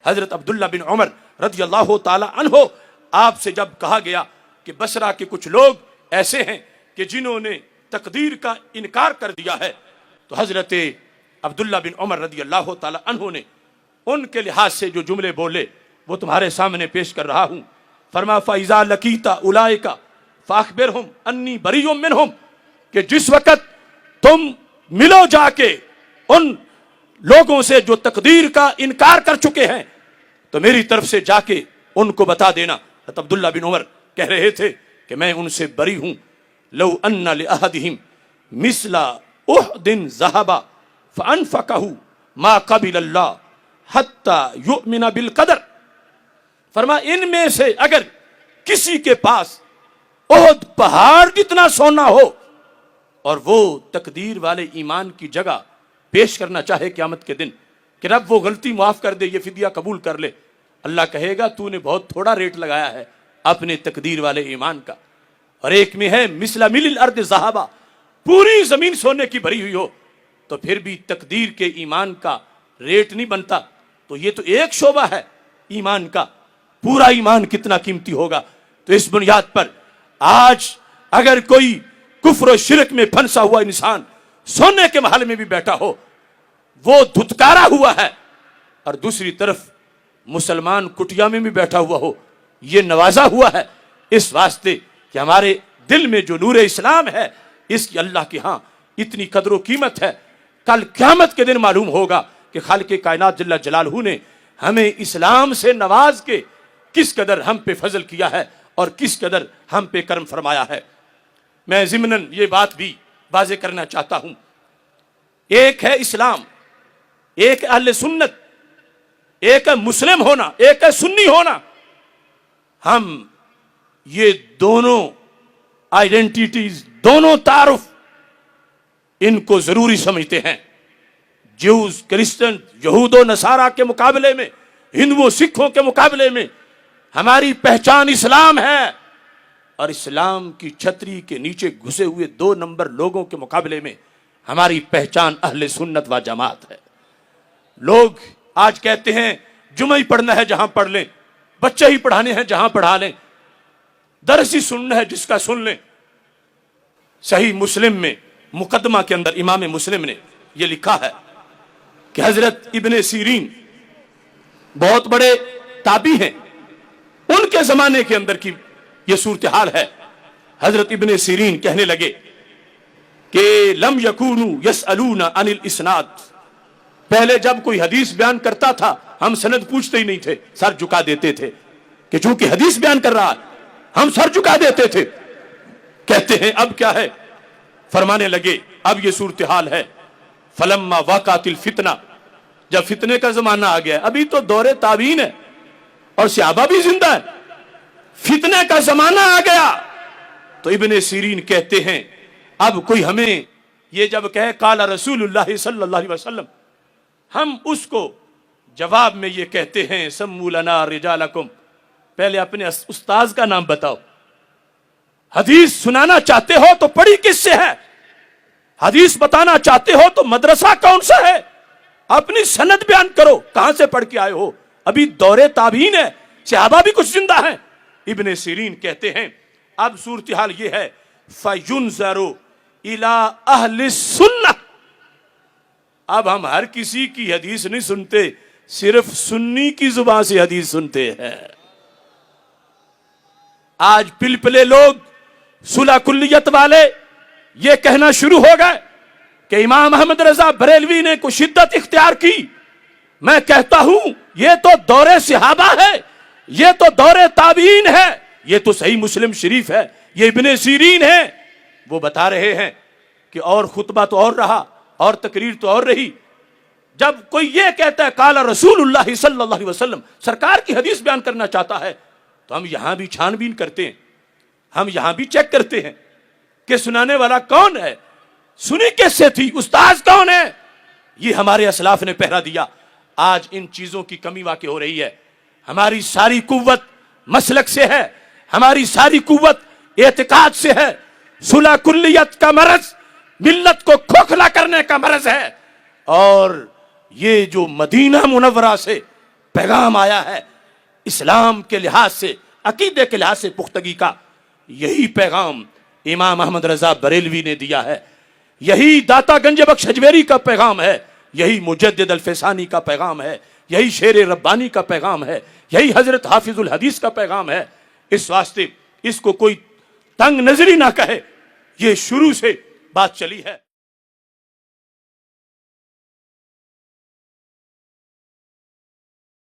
حضرت عبداللہ بن عمر رضی اللہ تعالی عنہ، آپ سے جب کہا گیا کہ بصرہ کے کچھ لوگ ایسے ہیں کہ جنہوں نے تقدیر کا انکار کر دیا ہے، تو حضرت عبداللہ بن عمر رضی اللہ تعالی عنہ نے ان کے لحاظ سے جو جملے بولے وہ تمہارے سامنے پیش کر رہا ہوں۔ فرما فَإِذَا لَقِيتَ أُولَٰئِكَ فَأَخْبِرْهُمْ أَنِّي بَرِيٌّ مِّنْهُمْ، کہ جس وقت تم ملو جا کے ان لوگوں سے جو تقدیر کا انکار کر چکے ہیں، تو میری طرف سے جا کے ان کو بتا دینا۔ حضرت عبداللہ بن عمر کہہ رہے تھے کہ میں ان سے بری ہوں۔ لو ان لأحدہم مثل احد ذهب فانفقه ما قبل اللہ حتی یؤمن بالقدر، فرما ان میں سے اگر کسی کے پاس احد پہاڑ جتنا سونا ہو اور وہ تقدیر والے ایمان کی جگہ پیش کرنا چاہے قیامت کے دن کہ رب وہ غلطی معاف کر دے، یہ فدیہ قبول کر لے، اللہ کہے گا تو نے بہت تھوڑا ریٹ لگایا ہے اپنے تقدیر والے ایمان کا۔ اور ایک میں ہے مثل مل الارض ذہبا، پوری زمین سونے کی بھری ہوئی ہو تو پھر بھی تقدیر کے ایمان کا ریٹ نہیں بنتا۔ تو یہ تو ایک شعبہ ہے ایمان کا، پورا ایمان کتنا قیمتی ہوگا۔ تو اس بنیاد پر آج اگر کوئی کفر و شرک میں پھنسا ہوا انسان سونے کے محل میں بھی بیٹھا ہو، وہ دھتکارا ہوا ہے، اور دوسری طرف مسلمان کٹیا میں بھی بیٹھا ہوا ہو، یہ نوازا ہوا ہے اس واسطے کہ ہمارے دل میں جو نور اسلام ہے اس کی اللہ کے ہاں اتنی قدر و قیمت ہے۔ کل قیامت کے دن معلوم ہوگا کہ خالق کائنات جل جلالہ نے ہمیں اسلام سے نواز کے کس قدر ہم پہ فضل کیا ہے اور کس قدر ہم پہ کرم فرمایا ہے۔ میں ضمناً یہ بات بھی واضح کرنا چاہتا ہوں، ایک ہے اسلام، ایک اہل سنت، ایک ہے مسلم ہونا، ایک ہے سنی ہونا۔ ہم یہ دونوں آئیڈینٹیٹیز، دونوں تعارف، ان کو ضروری سمجھتے ہیں۔ جیوز، کرسچن، یہود و نصارہ کے مقابلے میں، ہندوؤں سکھوں کے مقابلے میں ہماری پہچان اسلام ہے، اور اسلام کی چھتری کے نیچے گھسے ہوئے 2 نمبر لوگوں کے مقابلے میں ہماری پہچان اہل سنت و جماعت ہے۔ لوگ آج کہتے ہیں جمعہ ہی پڑھنا ہے جہاں پڑھ لیں، بچے ہی پڑھانے ہیں جہاں پڑھا لیں، درس ہی سننا ہے جس کا سن لیں۔ صحیح مسلم میں مقدمہ کے اندر امام مسلم نے یہ لکھا ہے کہ حضرت ابن سیرین بہت بڑے تابعی ہیں، ان کے زمانے کے اندر کی یہ صورتحال ہے۔ حضرت ابن سیرین کہنے لگے کہ لم یکونوا یسألون عن الاسناد، پہلے جب کوئی حدیث بیان کرتا تھا ہم سند پوچھتے ہی نہیں تھے، سر جھکا دیتے تھے کہ چونکہ حدیث بیان کر رہا ہے ہم سر جھکا دیتے تھے۔ کہتے ہیں اب کیا ہے؟ فرمانے لگے اب یہ صورتحال ہے، فلما وقعت الفتنہ، جب فتنے کا زمانہ آ گیا، ابھی تو دور تابعین ہے اور صحابہ بھی زندہ ہے، فتنے کا زمانہ آ گیا، تو ابن سیرین کہتے ہیں اب کوئی ہمیں یہ جب کہے قال رسول اللہ صلی اللہ علیہ وسلم، ہم اس کو جواب میں یہ کہتے ہیں سموا لنا رجالکم، پہلے اپنے استاذ کا نام بتاؤ، حدیث سنانا چاہتے ہو تو پڑھی کس سے ہے، حدیث بتانا چاہتے ہو تو مدرسہ کون سا ہے، اپنی سند بیان کرو، کہاں سے پڑھ کے آئے ہو، ابھی دور تابعین ہے، صحابہ بھی کچھ زندہ ہیں۔ ابن سیرین کہتے ہیں اب صورتحال یہ ہے فَيُنْظَرُ إِلَىٰ أَهْلِ السُّنَّةِ، اب ہم ہر کسی کی حدیث نہیں سنتے، صرف سنی کی زبان سے حدیث سنتے ہیں۔ آج پلپلے لوگ، صلح کلیت والے یہ کہنا شروع ہو گئے کہ امام احمد رضا بریلوی نے کوئی شدت اختیار کی۔ میں کہتا ہوں یہ تو دور صحابہ ہے، یہ تو دور تابعین ہے، یہ تو صحیح مسلم شریف ہے، یہ ابن سیرین ہے، وہ بتا رہے ہیں کہ اور خطبہ تو اور رہا اور تقریر تو اور رہی۔ جب کوئی یہ کہتا ہے قال رسول اللہ صلی اللہ علیہ وسلم، سرکار کی حدیث بیان کرنا چاہتا ہے، تو ہم یہاں بھی چھان بین کرتے ہیں، ہم یہاں بھی چیک کرتے ہیں کہ سنانے والا کون ہے، سنی کس سے تھی، استاذ کون ہے۔ یہ ہمارے اسلاف نے پہرا دیا۔ آج ان چیزوں کی کمی واقع ہو رہی ہے۔ ہماری ساری قوت مسلک سے ہے، ہماری ساری قوت اعتقاد سے ہے۔ صلح کلیت کا مرض ملت کو کھوکھلا کرنے کا مرض ہے، اور یہ جو مدینہ منورہ سے پیغام آیا ہے اسلام کے لحاظ سے، عقیدے کے لحاظ سے پختگی کا، یہی پیغام امام احمد رضا بریلوی نے دیا ہے، یہی داتا گنج بخش حجویری کا پیغام ہے، یہی مجدد الفسانی کا پیغام ہے، یہی شیر ربانی کا پیغام ہے، یہی حضرت حافظ الحدیث کا پیغام ہے۔ اس واسطے اس کو کوئی تنگ نظری نہ کہے، یہ شروع سے بات چلی ہے۔